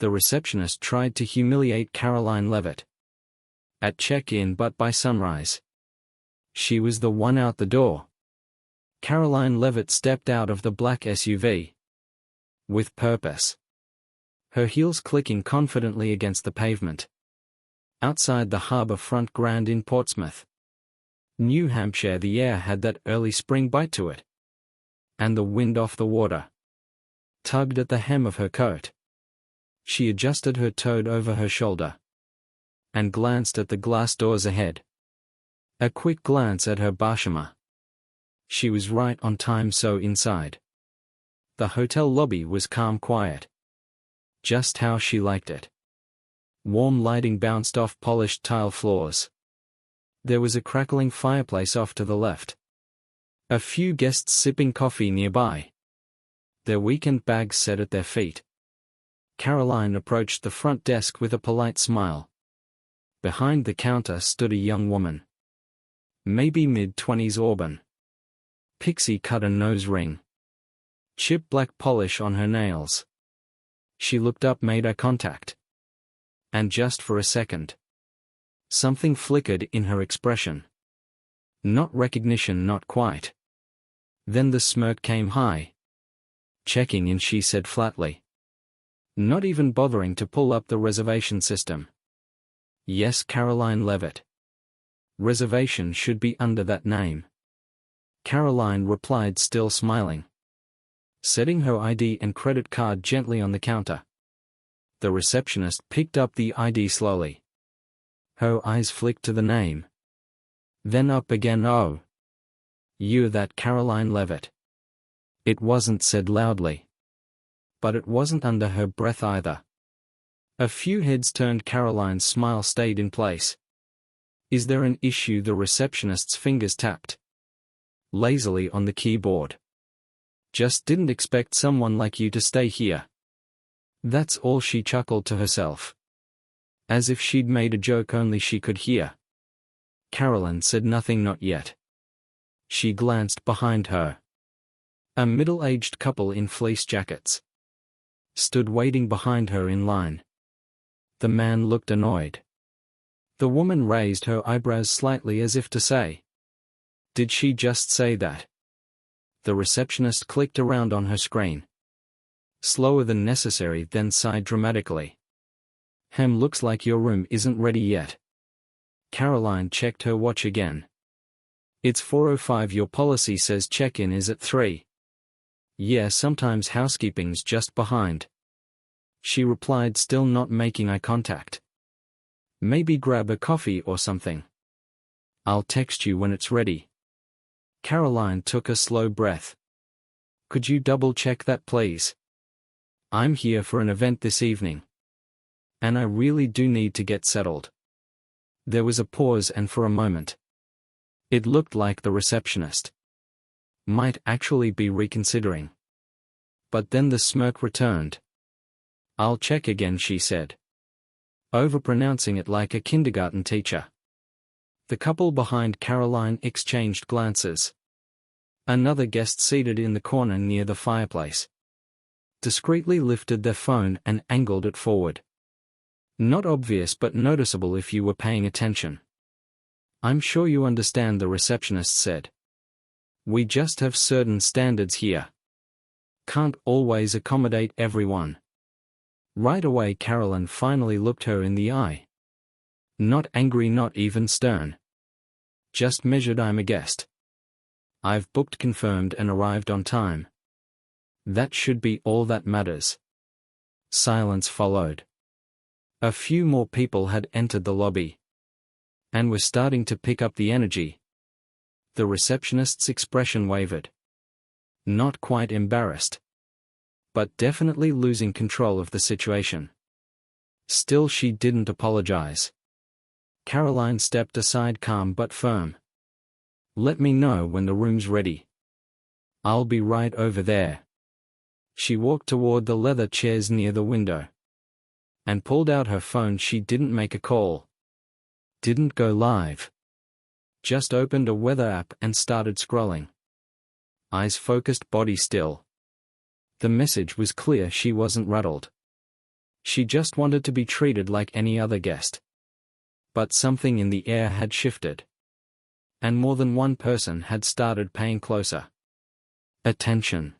The receptionist tried to humiliate Karoline Leavitt at check-in, but by sunrise, she was the one out the door. Karoline Leavitt stepped out of the black SUV with purpose, her heels clicking confidently against the pavement outside the harbour front Grand in Portsmouth, New Hampshire. The air had that early spring bite to it, and the wind off the water tugged at the hem of her coat. She adjusted her toad over her shoulder and glanced at the glass doors ahead. A quick glance at her bashima. She was right on time. So inside, the hotel lobby was calm, quiet, just how she liked it. Warm lighting bounced off polished tile floors. There was a crackling fireplace off to the left. A few guests sipping coffee nearby, their weekend bags set at their feet. Karoline approached the front desk with a polite smile. Behind the counter stood a young woman, maybe mid-20s, auburn, pixie-cut nose ring, chip black polish on her nails. She looked up, made eye contact, and just for a second, something flickered in her expression. Not recognition, not quite. Then the smirk came. "Hi. Checking in," she said flatly, not even bothering to pull up the reservation system. "Yes, Karoline Leavitt. Reservation should be under that name." Karoline replied, still smiling, setting her ID and credit card gently on the counter. The receptionist picked up the ID slowly. Her eyes flicked to the name, then up again. "Oh, you're that Karoline Leavitt." It wasn't said loudly, but it wasn't under her breath either. A few heads turned. Karoline's smile stayed in place. "Is there an issue?" The receptionist's fingers tapped lazily on the keyboard. "Just didn't expect someone like you to stay here." That's all. She chuckled to herself, as if she'd made a joke only she could hear. Karoline said nothing. Not yet. She glanced behind her. A middle-aged couple in fleece jackets stood waiting behind her in line. The man looked annoyed. The woman raised her eyebrows slightly as if to say, "Did she just say that?" The receptionist clicked around on her screen, slower than necessary, then sighed dramatically. Looks like your room isn't ready yet." Karoline checked her watch again. "It's 4:05. Your policy says check-in is at 3. "Yeah, sometimes housekeeping's just behind," she replied, still not making eye contact. "Maybe grab a coffee or something. I'll text you when it's ready." Karoline took a slow breath. "Could you double-check that, please? I'm here for an event this evening, and I really do need to get settled." There was a pause, and for a moment, it looked like the receptionist might actually be reconsidering. But then the smirk returned. "I'll check again," she said, overpronouncing it like a kindergarten teacher. The couple behind Karoline exchanged glances. Another guest seated in the corner near the fireplace discreetly lifted their phone and angled it forward. Not obvious, but noticeable if you were paying attention. "I'm sure you understand," the receptionist said. "We just have certain standards here. Can't always accommodate everyone." Right away Karoline finally looked her in the eye. Not angry, not even stern. Just measured. "I'm a guest. I've booked, confirmed, and arrived on time. That should be all that matters." Silence followed. A few more people had entered the lobby and were starting to pick up the energy. The receptionist's expression wavered. Not quite embarrassed, but definitely losing control of the situation. Still, she didn't apologize. Karoline stepped aside, calm but firm. "Let me know when the room's ready. I'll be right over there." She walked toward the leather chairs near the window and pulled out her phone. She didn't make a call, didn't go live, just opened a weather app and started scrolling. Eyes focused, body still. The message was clear. She wasn't rattled. She just wanted to be treated like any other guest. But something in the air had shifted. And more than one person had started paying closer attention.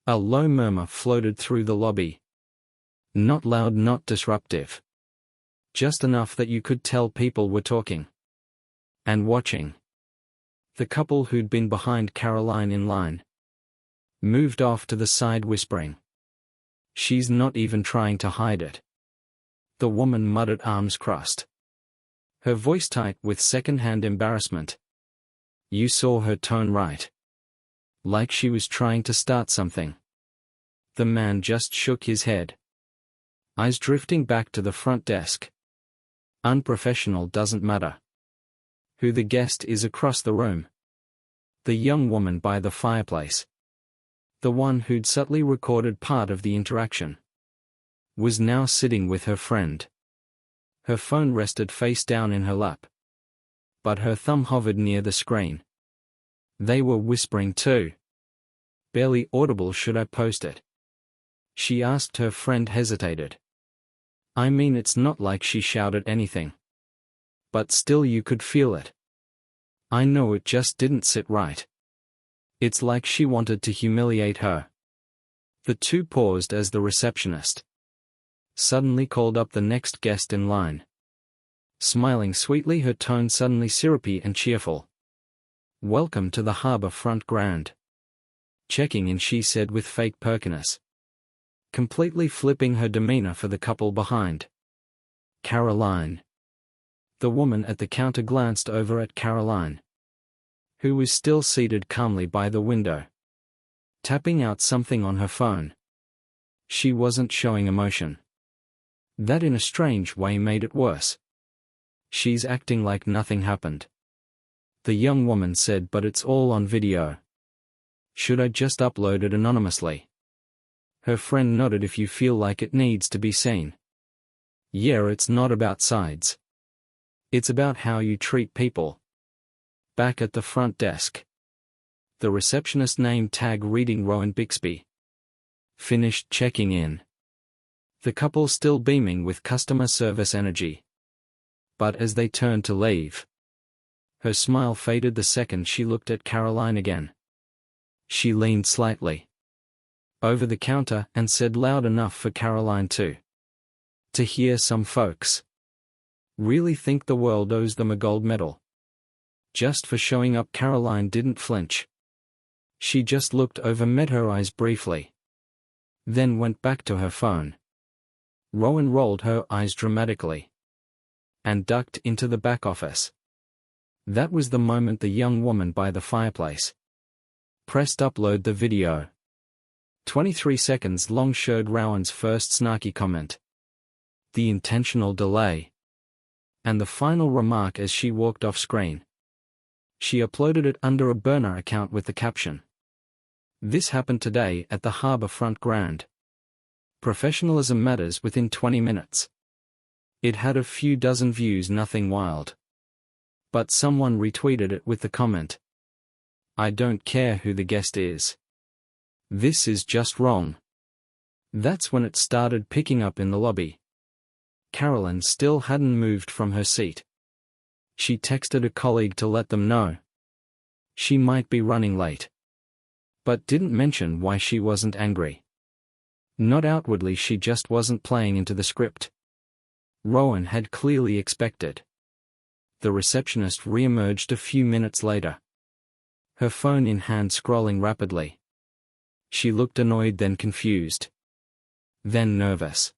A low murmur floated through the lobby. Not loud, not disruptive. Just enough that you could tell people were talking. And watching. The couple who'd been behind Karoline in line moved off to the side whispering. She's not even trying to hide it. The woman muttered, arms crossed. Her voice tight with second-hand embarrassment. You saw her tone, right? Like she was trying to start something. The man just shook his head. Eyes drifting back to the front desk. Unprofessional doesn't matter. Who the guest is across the room. The young woman by the fireplace. The one who'd subtly recorded part of the interaction. Was now sitting with her friend. Her phone rested face down in her lap. But her thumb hovered near the screen. They were whispering too. Barely audible. Should I post it? She asked. Her friend hesitated. I mean, it's not like she shouted anything. But still you could feel it. I know, it just didn't sit right. It's like she wanted to humiliate her. The two paused as the receptionist suddenly called up the next guest in line. Smiling sweetly, her tone suddenly syrupy and cheerful. Welcome to the Harbor Front Grand. Checking in, she said with fake perkiness. Completely flipping her demeanor for the couple behind. Karoline. The woman at the counter glanced over at Karoline, who was still seated calmly by the window, tapping out something on her phone. She wasn't showing emotion. That in a strange way made it worse. She's acting like nothing happened. The young woman said, but it's all on video. Should I just upload it anonymously? Her friend nodded. If you feel like it needs to be seen. Yeah, it's not about sides. It's about how you treat people. Back at the front desk. The receptionist, name tag reading Rowan Bixby, finished checking in. The couple still beaming with customer service energy. But as they turned to leave, her smile faded the second she looked at Karoline again. She leaned slightly over the counter and said loud enough for Karoline to hear. Some folks really think the world owes them a gold medal just for showing up. Karoline didn't flinch. She just looked over, met her eyes briefly, then went back to her phone. Rowan rolled her eyes dramatically and ducked into the back office. That was the moment the young woman by the fireplace pressed upload the video. 23 seconds long showed Rowan's first snarky comment, the intentional delay, and the final remark as she walked off screen. She uploaded it under a burner account with the caption, "This happened today at the Harbor Front Grand. Professionalism matters." Within 20 minutes. It had a few dozen views, nothing wild. But someone retweeted it with the comment, "I don't care who the guest is. This is just wrong." That's when it started picking up in the lobby. Karoline still hadn't moved from her seat. She texted a colleague to let them know she might be running late, but didn't mention why she wasn't angry. Not outwardly, she just wasn't playing into the script Rowan had clearly expected. The receptionist re-emerged a few minutes later, her phone in hand, scrolling rapidly. She looked annoyed, then confused, then nervous.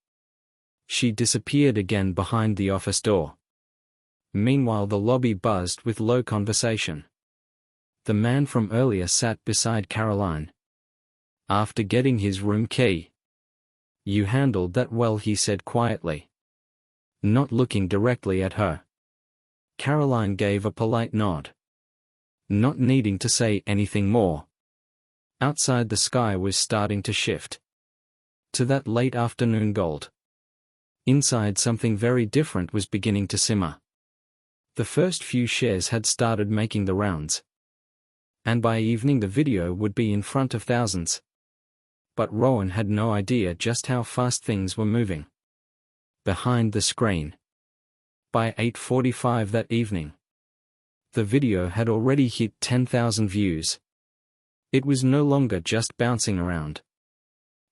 She disappeared again behind the office door. Meanwhile, the lobby buzzed with low conversation. The man from earlier sat beside Karoline. After getting his room key. "You handled that well," he said quietly, not looking directly at her. Karoline gave a polite nod, not needing to say anything more. Outside, the sky was starting to shift to that late afternoon gold. Inside, something very different was beginning to simmer. The first few shares had started making the rounds, and by evening the video would be in front of thousands. But Rowan had no idea just how fast things were moving. behind the screen. By 8:45 that evening, the video had already hit 10,000 views. It was no longer just bouncing around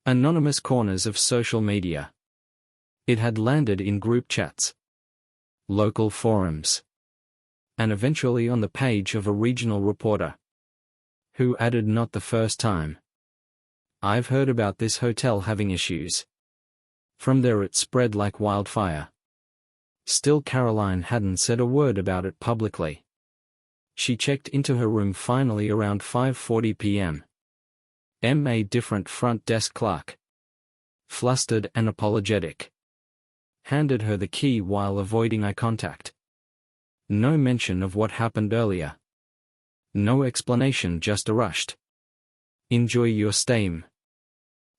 anonymous corners of social media. It had landed in group chats, local forums, and eventually on the page of a regional reporter, who added, "Not the first time. I've heard about this hotel having issues." From there it spread like wildfire. Still, Karoline hadn't said a word about it publicly. She checked into her room finally around 5:40 p.m. A different front desk clerk, flustered and apologetic, handed her the key while avoiding eye contact. No mention of what happened earlier. No explanation, just a rushed, "Enjoy your stay,"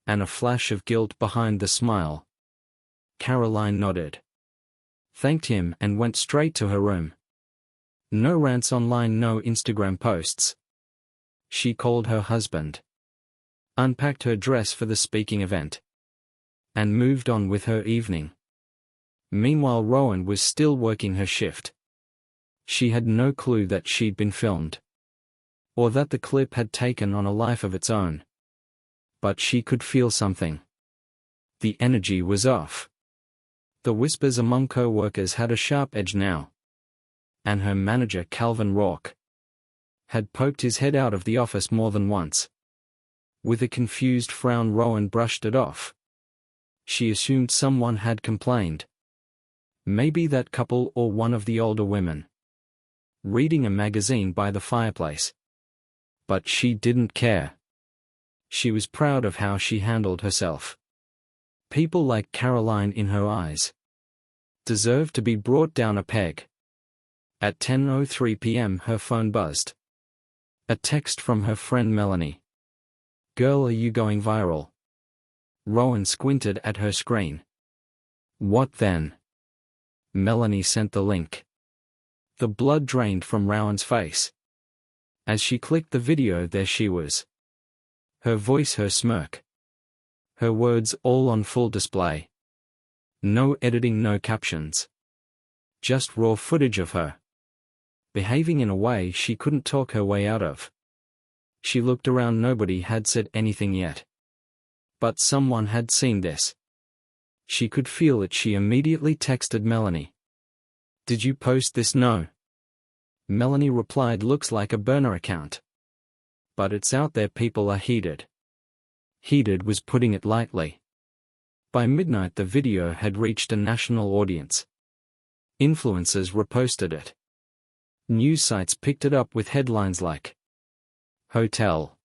and a flash of guilt behind the smile. Karoline nodded, thanked him, and went straight to her room. No rants online, no Instagram posts. She called her husband, unpacked her dress for the speaking event, and moved on with her evening. Meanwhile, Rowan was still working her shift. She had no clue that she'd been filmed, or that the clip had taken on a life of its own. But she could feel something. The energy was off. The whispers among co-workers had a sharp edge now. And her manager, Calvin Rourke, had poked his head out of the office more than once. With a confused frown, Rowan brushed it off. She assumed someone had complained. Maybe that couple or one of the older women, reading a magazine by the fireplace. But she didn't care. She was proud of how she handled herself. People like Karoline, in her eyes, deserved to be brought down a peg. At 10:03 p.m. her phone buzzed. A text from her friend Melanie. "Girl, are you going viral?" Rowan squinted at her screen. "What then?" Melanie sent the link. The blood drained from Rowan's face. As she clicked the video, there she was. Her voice, her smirk, her words all on full display. No editing, no captions. Just raw footage of her, behaving in a way she couldn't talk her way out of. She looked around. Nobody had said anything yet. But someone had seen this. She could feel it. She immediately texted Melanie. "Did you post this?" "No." Melanie replied, "Looks like a burner account. But it's out there. People are heated." Heated was putting it lightly. By midnight the video had reached a national audience. Influencers reposted it. News sites picked it up with headlines like, "Hotel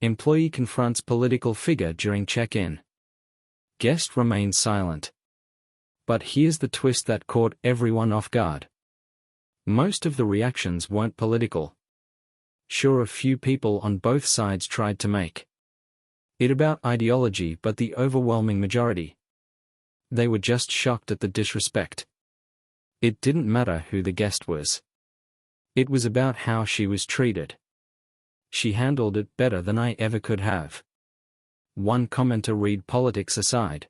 employee confronts political figure during check-in. Guest remains silent." But here's the twist that caught everyone off guard. Most of the reactions weren't political. Sure, a few people on both sides tried to make it about ideology, but the overwhelming majority, they were just shocked at the disrespect. It didn't matter who the guest was. It was about how she was treated. "She handled it better than I ever could have." One commenter read, "Politics aside,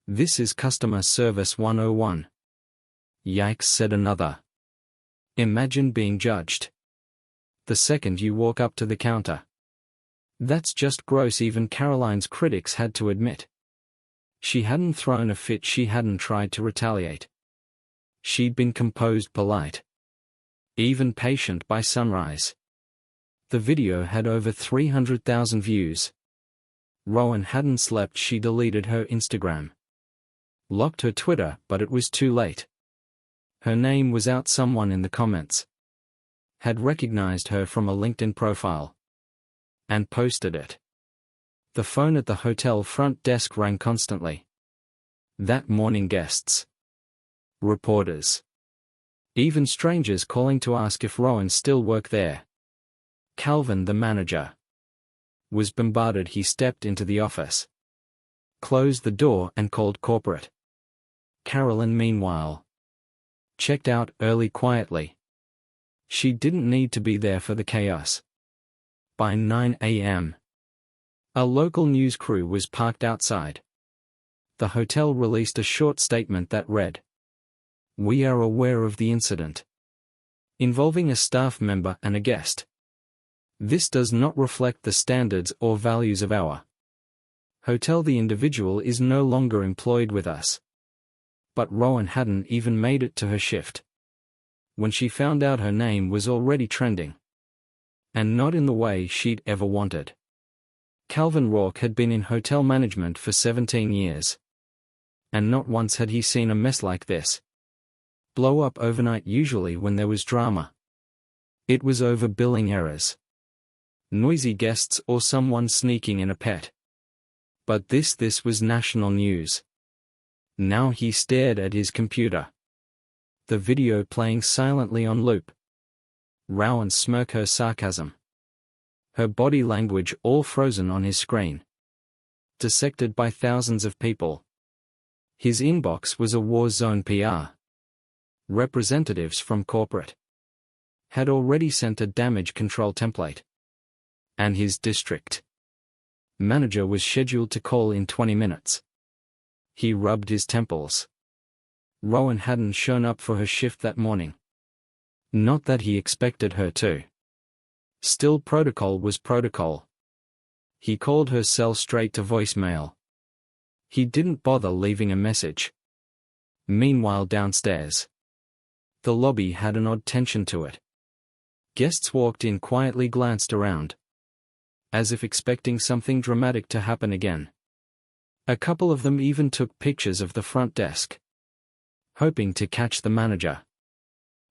this is customer service 101. Yikes," said another. "Imagine being judged the second you walk up to the counter. That's just gross." Even Karoline's critics had to admit. She hadn't thrown a fit, she hadn't tried to retaliate. She'd been composed, polite, even patient by sunrise. The video had over 300,000 views. Rowan hadn't slept. She deleted her Instagram, locked her Twitter, but it was too late. Her name was out. Someone in the comments had recognized her from a LinkedIn profile and posted it. The phone at the hotel front desk rang constantly. That morning, guests, reporters, even strangers calling to ask if Rowan still worked there. Calvin, the manager, was bombarded. He stepped into the office, closed the door, and called corporate. Karoline, meanwhile, checked out early quietly. She didn't need to be there for the chaos. By 9 a.m., a local news crew was parked outside. the hotel released a short statement that read, "We are aware of the incident involving a staff member and a guest. This does not reflect the standards or values of our hotel. The individual is no longer employed with us." But Rowan hadn't even made it to her shift when she found out her name was already trending. And not in the way she'd ever wanted. Calvin Rourke had been in hotel management for 17 years. And not once had he seen a mess like this blow up overnight. Usually when there was drama, it was over billing errors, noisy guests, or someone sneaking in a pet. But this was national news. Now he stared at his computer, the video playing silently on loop. Rowan's smirk, her sarcasm, her body language all frozen on his screen, dissected by thousands of people. His inbox was a war zone. PR representatives from corporate had already sent a damage control template, and his district manager was scheduled to call in 20 minutes. He rubbed his temples. Rowan hadn't shown up for her shift that morning. Not that he expected her to. Still, protocol was protocol. He called her cell straight to voicemail. He didn't bother leaving a message. Meanwhile, downstairs, the lobby had an odd tension to it. Guests walked in, quietly glanced around, as if expecting something dramatic to happen again. A couple of them even took pictures of the front desk, hoping to catch the manager,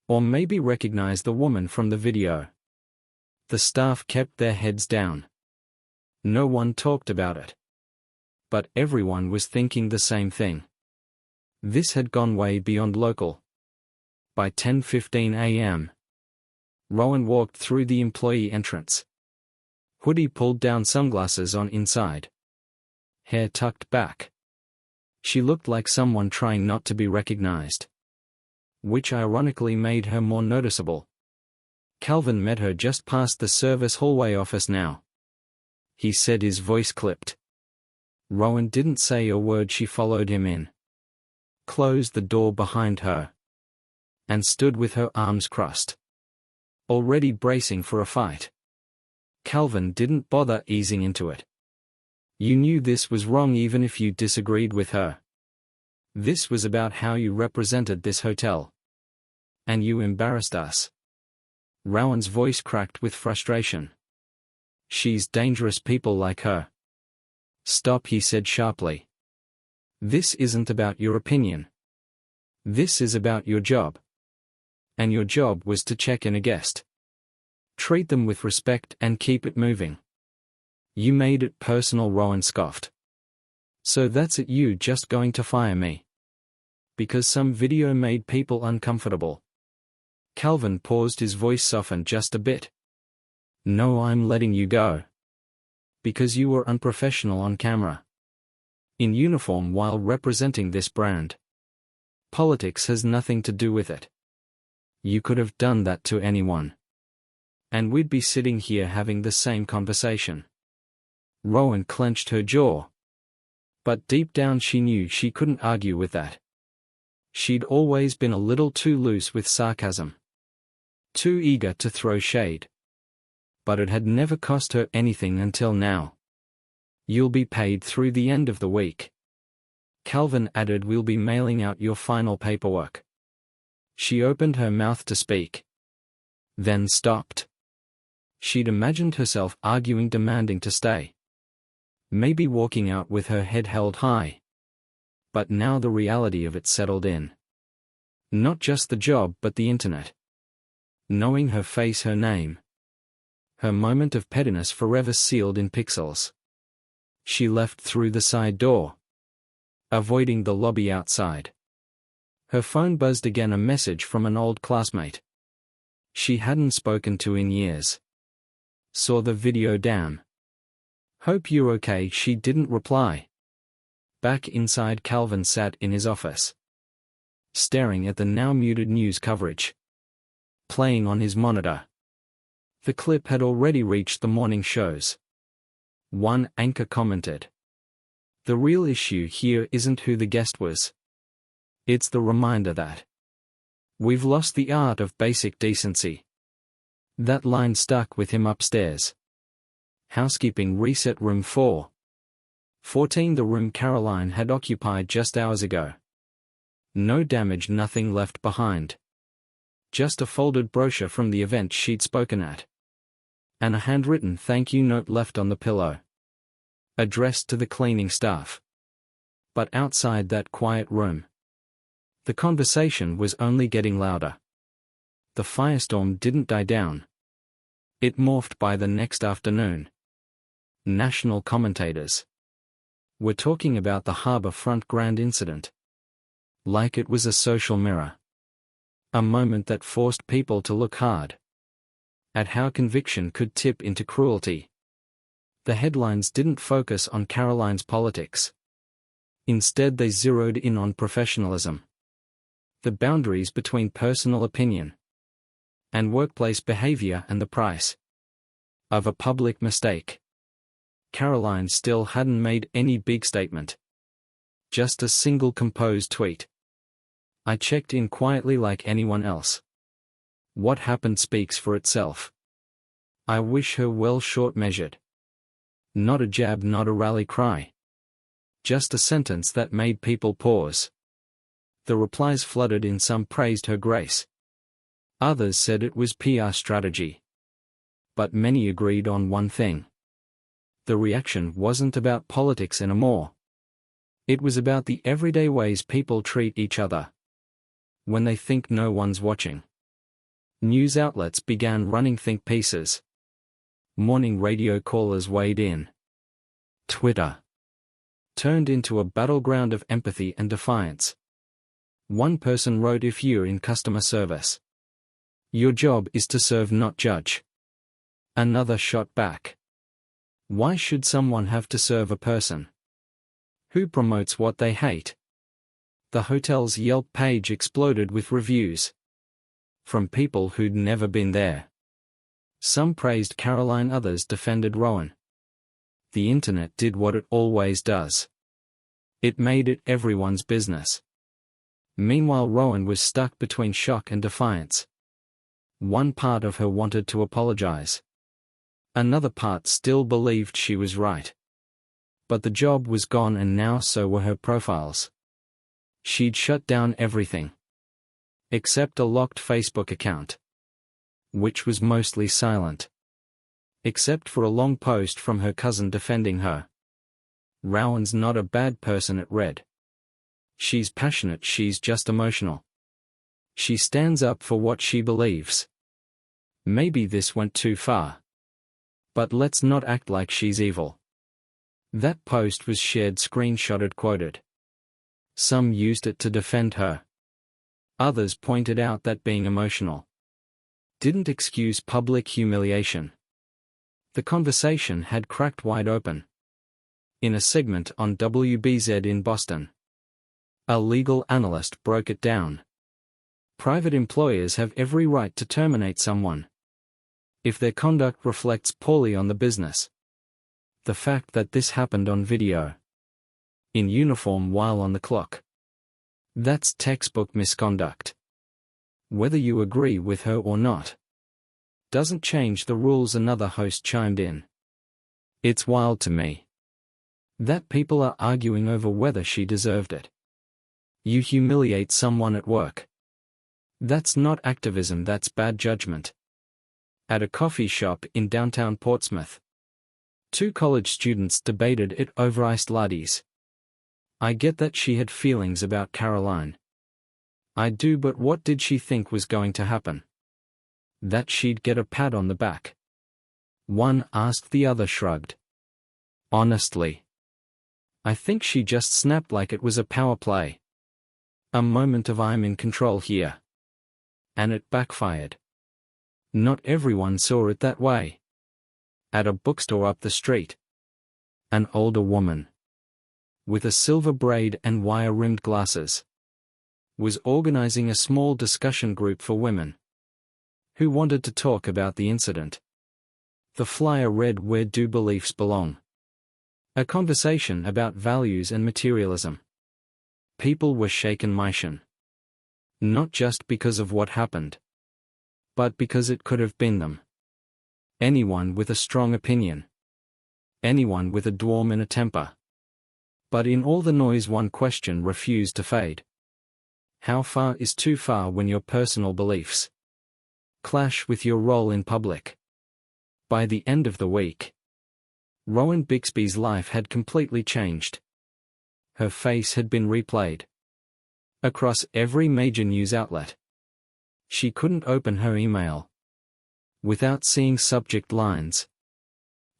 or maybe recognize the woman from the video. The staff kept their heads down. No one talked about it. But everyone was thinking the same thing. This had gone way beyond local. By 10:15 a.m., Rowan walked through the employee entrance. Hoodie pulled down, sunglasses on inside, hair tucked back. She looked like someone trying not to be recognized, which ironically made her more noticeable. Calvin met her just past the service hallway. "Office now," he said, his voice clipped. Rowan didn't say a word. She followed him in, closed the door behind her, and stood with her arms crossed, already bracing for a fight. Calvin didn't bother easing into it. "You knew this was wrong even if you disagreed with her. This was about how you represented this hotel. And you embarrassed us." Rowan's voice cracked with frustration. "She's dangerous. People like her." "Stop," he said sharply. "This isn't about your opinion. This is about your job. And your job was to check in a guest. Treat them with respect and keep it moving. You made it personal." Rowan scoffed. "So that's it? You just going to fire me because some video made people uncomfortable?" Calvin paused, his voice softened just a bit. "No, I'm letting you go because you were unprofessional on camera, in uniform, while representing this brand. Politics has nothing to do with it. You could have done that to anyone, and we'd be sitting here having the same conversation." Rowan clenched her jaw. But deep down she knew she couldn't argue with that. She'd always been a little too loose with sarcasm, too eager to throw shade. But it had never cost her anything until now. "You'll be paid through the end of the week," Calvin added. "We'll be mailing out your final paperwork." She opened her mouth to speak, then stopped. She'd imagined herself arguing, demanding to stay, maybe walking out with her head held high. But now the reality of it settled in. Not just the job, but the internet. Knowing her face, her name, her moment of pettiness forever sealed in pixels. She left through the side door, avoiding the lobby outside. Her phone buzzed again, a message from an old classmate she hadn't spoken to in years. "Saw the video, damn. Hope you're okay." She didn't reply. Back inside, Calvin sat in his office, staring at the now muted news coverage playing on his monitor. The clip had already reached the morning shows. One anchor commented, The real issue here isn't who the guest was. It's the reminder that we've lost the art of basic decency. That line stuck with him upstairs. Housekeeping reset room 414, the room Karoline had occupied just hours ago. No damage, nothing left behind. Just a folded brochure from the event she'd spoken at. And a handwritten thank you note left on the pillow. Addressed to the cleaning staff. But outside that quiet room, the conversation was only getting louder. The firestorm didn't die down. It morphed by the next afternoon. National commentators were talking about the harbor front grand incident. Like it was a social mirror. A moment that forced people to look hard at how conviction could tip into cruelty. The headlines didn't focus on Karoline's politics. Instead, they zeroed in on professionalism. The boundaries between personal opinion and workplace behavior and the price of a public mistake. Karoline still hadn't made any big statement. Just a single composed tweet. I checked in quietly like anyone else. What happened speaks for itself. I wish her well, short measured. Not a jab, not a rally cry. Just a sentence that made people pause. The replies flooded in, some praised her grace. Others said it was PR strategy. But many agreed on one thing. The reaction wasn't about politics anymore. It was about the everyday ways people treat each other when they think no one's watching. News outlets began running think pieces. Morning radio callers weighed in. Twitter turned into a battleground of empathy and defiance. One person wrote, if you're in customer service, your job is to serve, not judge. Another shot back. Why should someone have to serve a person who promotes what they hate? The hotel's Yelp page exploded with reviews from people who'd never been there. Some praised Karoline, others defended Rowan. The internet did what it always does. It made it everyone's business. Meanwhile, Rowan was stuck between shock and defiance. One part of her wanted to apologize. Another part still believed she was right. But the job was gone, and now so were her profiles. She'd shut down everything. Except a locked Facebook account, which was mostly silent. Except for a long post from her cousin defending her. Rowan's not a bad person, it read. She's passionate, she's just emotional. She stands up for what she believes. Maybe this went too far. But let's not act like she's evil. That post was shared, screenshotted, quoted. Some used it to defend her. Others pointed out that being emotional didn't excuse public humiliation. The conversation had cracked wide open. In a segment on WBZ in Boston, a legal analyst broke it down. Private employers have every right to terminate someone if their conduct reflects poorly on the business. The fact that this happened on video, in uniform while on the clock, that's textbook misconduct. Whether you agree with her or not doesn't change the rules, another host chimed in. It's wild to me that people are arguing over whether she deserved it. You humiliate someone at work. That's not activism, that's bad judgment. At a coffee shop in downtown Portsmouth, two college students debated it over iced lattes. I get that she had feelings about Karoline. I do, but what did she think was going to happen? That she'd get a pat on the back? One asked, the other shrugged. Honestly, I think she just snapped like it was a power play. A moment of I'm in control here. And it backfired. Not everyone saw it that way. At a bookstore up the street, an older woman with a silver braid and wire-rimmed glasses was organizing a small discussion group for women who wanted to talk about the incident. The flyer read, "Where do beliefs belong?" A conversation about values and materialism. People were shaken Maischen. Not just because of what happened, but because it could have been them. Anyone with a strong opinion. Anyone with a dwarm in a temper. But in all the noise one question refused to fade. How far is too far when your personal beliefs clash with your role in public? By the end of the week, Rowan Bixby's life had completely changed. Her face had been replayed across every major news outlet. She couldn't open her email without seeing subject lines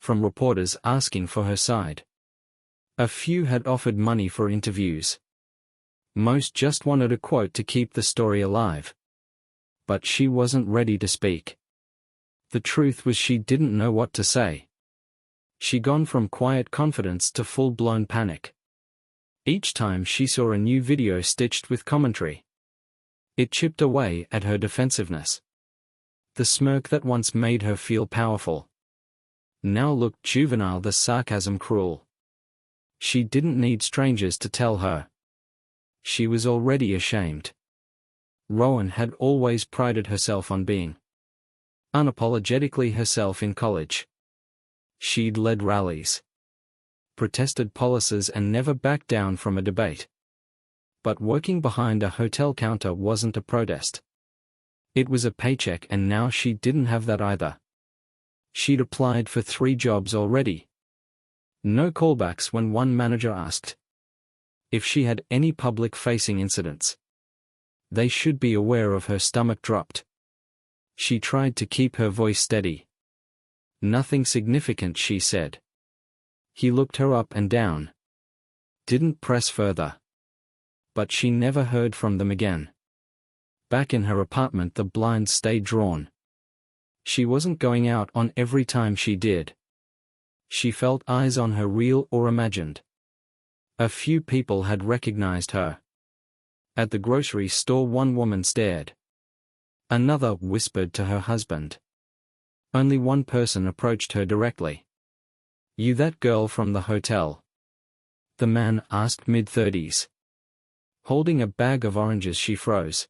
from reporters asking for her side. A few had offered money for interviews. Most just wanted a quote to keep the story alive. But she wasn't ready to speak. The truth was she didn't know what to say. She'd gone from quiet confidence to full-blown panic. Each time she saw a new video stitched with commentary, it chipped away at her defensiveness. The smirk that once made her feel powerful now looked juvenile, the sarcasm cruel. She didn't need strangers to tell her. She was already ashamed. Rowan had always prided herself on being unapologetically herself in college. She'd led rallies, protested policies and never backed down from a debate. But working behind a hotel counter wasn't a protest. It was a paycheck, and now she didn't have that either. She'd applied for 3 jobs already. No callbacks when one manager asked if she had any public-facing incidents. They should be aware of. Her stomach dropped. She tried to keep her voice steady. Nothing significant, she said. He looked her up and down. Didn't press further. But she never heard from them again. Back in her apartment, the blinds stayed drawn. She wasn't going out on every time she did. She felt eyes on her, real or imagined. A few people had recognized her. At the grocery store, one woman stared. Another whispered to her husband. Only one person approached her directly. "You that girl from the hotel?" The man asked, mid-30s. Holding a bag of oranges, she froze.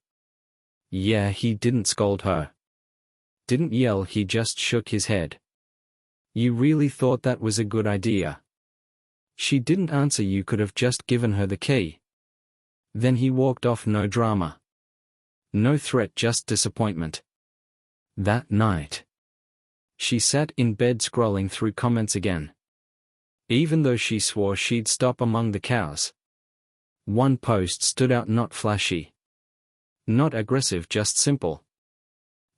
Yeah, he didn't scold her. Didn't yell, he just shook his head. "You really thought that was a good idea?" She didn't answer. "You could have just given her the key." Then he walked off. No drama. No threat, just disappointment. That night, she sat in bed scrolling through comments again. Even though she swore she'd stop among the cows. One post stood out, not flashy, not aggressive, just simple.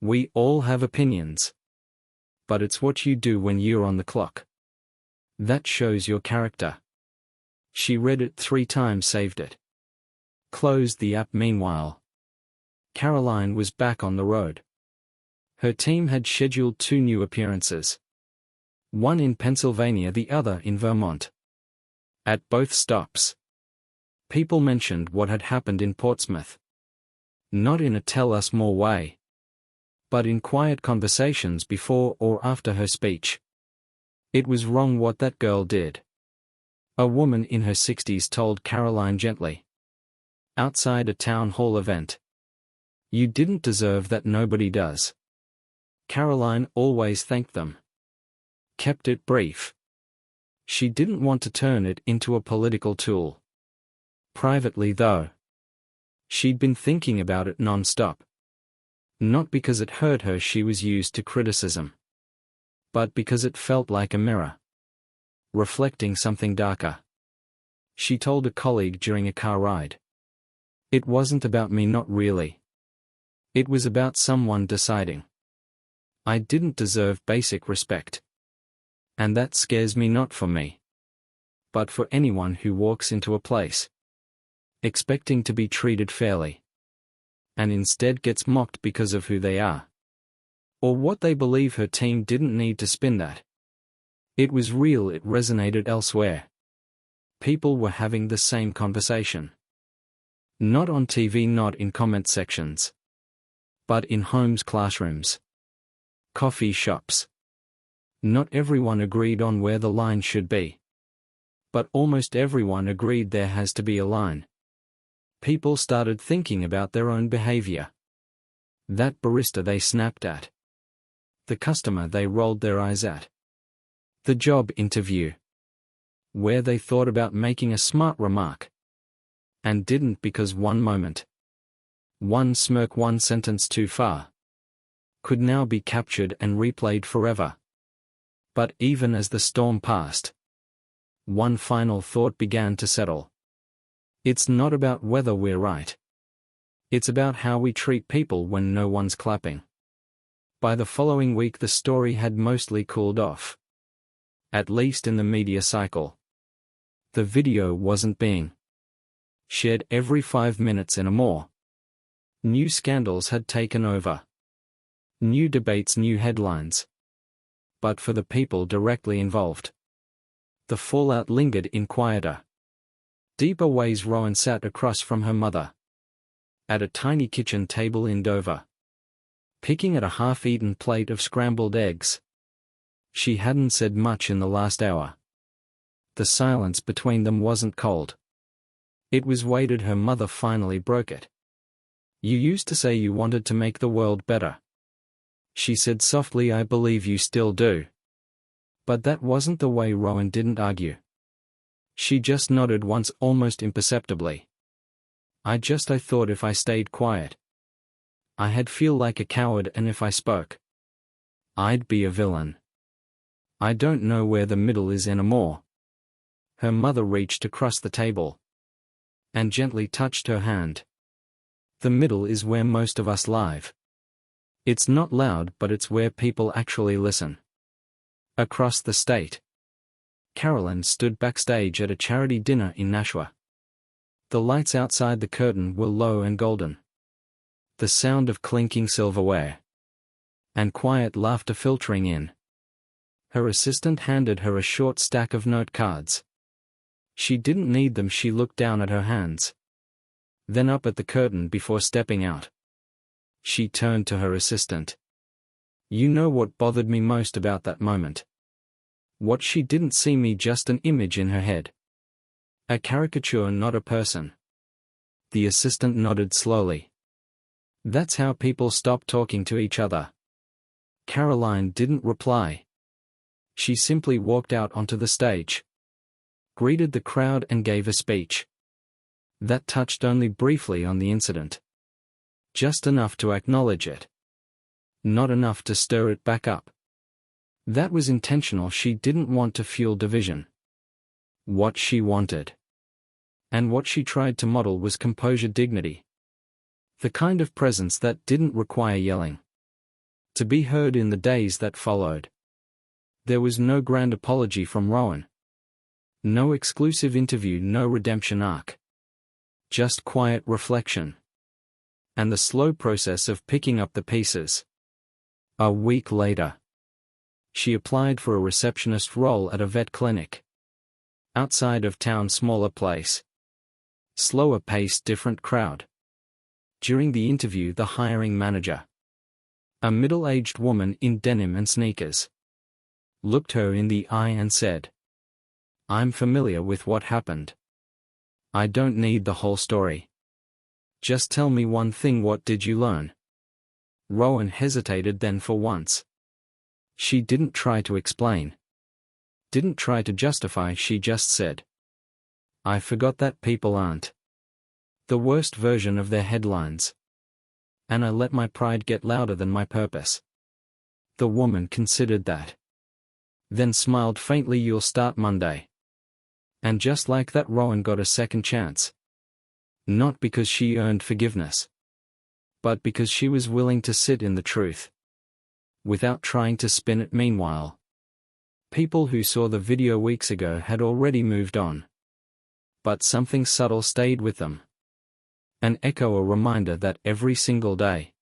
"We all have opinions. But it's what you do when you're on the clock that shows your character." She read it 3 times, saved it, closed the app. Meanwhile, Karoline was back on the road. Her team had scheduled 2 new appearances. One in Pennsylvania, the other in Vermont. At both stops, people mentioned what had happened in Portsmouth. Not in a tell us more way, but in quiet conversations before or after her speech. It was wrong what that girl did. A woman in her 60s told Karoline gently, outside a town hall event. "You didn't deserve that, nobody does." Karoline always thanked them. Kept it brief. She didn't want to turn it into a political tool. Privately, though, she'd been thinking about it non-stop. Not because it hurt her, she was used to criticism, but because it felt like a mirror, reflecting something darker. She told a colleague during a car ride, "It wasn't about me, not really. It was about someone deciding I didn't deserve basic respect. And that scares me, not for me, but for anyone who walks into a place expecting to be treated fairly, and instead gets mocked because of who they are or what they believe." Her team didn't need to spin that. It was real, it resonated elsewhere. People were having the same conversation. Not on TV, not in comment sections, but in homes, classrooms, coffee shops. Not everyone agreed on where the line should be, But almost everyone agreed there has to be a line. People started thinking about their own behavior. That barista they snapped at. The customer they rolled their eyes at. The job interview, where they thought about making a smart remark and didn't because one moment, one smirk, one sentence too far, could now be captured and replayed forever. But even as the storm passed, one final thought began to settle. It's not about whether we're right. It's about how we treat people when no one's clapping. By the following week the story had mostly cooled off. At least in the media cycle. The video wasn't being shared every 5 minutes anymore. New scandals had taken over. New debates, new headlines. But for the people directly involved, the fallout lingered in quieter, deeper ways. Rowan sat across from her mother at a tiny kitchen table in Dover, picking at a half-eaten plate of scrambled eggs. She hadn't said much in the last hour. The silence between them wasn't cold. It was weighted. Her mother finally broke it. "You used to say you wanted to make the world better," she said softly. "I believe you still do." But that wasn't the way. Rowan didn't argue. She just nodded once, almost imperceptibly. I thought if I stayed quiet, I'd feel like a coward, and if I spoke, I'd be a villain. I don't know where the middle is anymore." Her mother reached across the table and gently touched her hand. "The middle is where most of us live. It's not loud, but it's where people actually listen." Across the state, Karoline stood backstage at a charity dinner in Nashua. The lights outside the curtain were low and golden. The sound of clinking silverware and quiet laughter filtering in. Her assistant handed her a short stack of note cards. She didn't need them. She looked down at her hands, then up at the curtain before stepping out. She turned to her assistant. "You know what bothered me most about that moment?" What she didn't see me, just an image in her head. A caricature, not a person. The assistant nodded slowly. "That's how people stop talking to each other." Karoline didn't reply. She simply walked out onto the stage, greeted the crowd and gave a speech that touched only briefly on the incident. Just enough to acknowledge it. Not enough to stir it back up. That was intentional. She didn't want to fuel division. What she wanted, and what she tried to model, was composure, dignity. The kind of presence that didn't require yelling to be heard. In the days that followed, there was no grand apology from Rowan. No exclusive interview, no redemption arc. Just quiet reflection. And the slow process of picking up the pieces. A week later, she applied for a receptionist role at a vet clinic. Outside of town, smaller place. Slower pace, different crowd. During the interview, the hiring manager, a middle-aged woman in denim and sneakers, looked her in the eye and said, "I'm familiar with what happened. I don't need the whole story. Just tell me one thing. What did you learn?" Rowan hesitated. Then for once, she didn't try to explain. Didn't try to justify. She just said, "I forgot that people aren't the worst version of their headlines. And I let my pride get louder than my purpose." The woman considered that, then smiled faintly. "You'll start Monday." And just like that, Rowan got a second chance. Not because she earned forgiveness, but because she was willing to sit in the truth, without trying to spin it. Meanwhile, people who saw the video weeks ago had already moved on. But something subtle stayed with them. An echo, a reminder that every single day,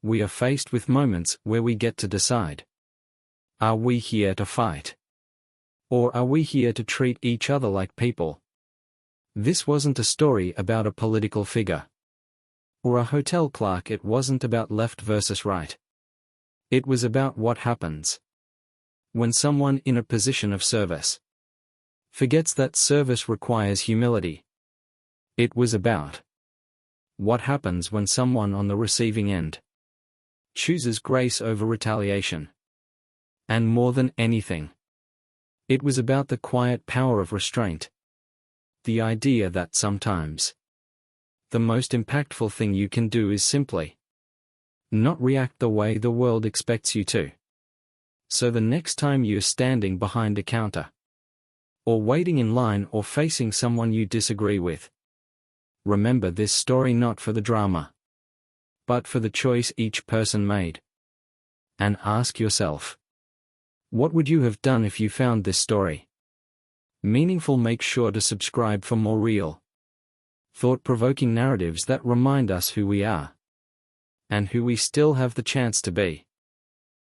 we are faced with moments where we get to decide. Are we here to fight? Or are we here to treat each other like people? This wasn't a story about a political figure or a hotel clerk. It wasn't about left versus right. It was about what happens when someone in a position of service forgets that service requires humility. It was about what happens when someone on the receiving end chooses grace over retaliation. And more than anything, it was about the quiet power of restraint. The idea that sometimes the most impactful thing you can do is simply not react the way the world expects you to. So the next time you're standing behind a counter, or waiting in line, or facing someone you disagree with, remember this story not for the drama, but for the choice each person made. And ask yourself, what would you have done if you found this story meaningful? Make sure to subscribe for more real, thought-provoking narratives that remind us who we are, and who we still have the chance to be.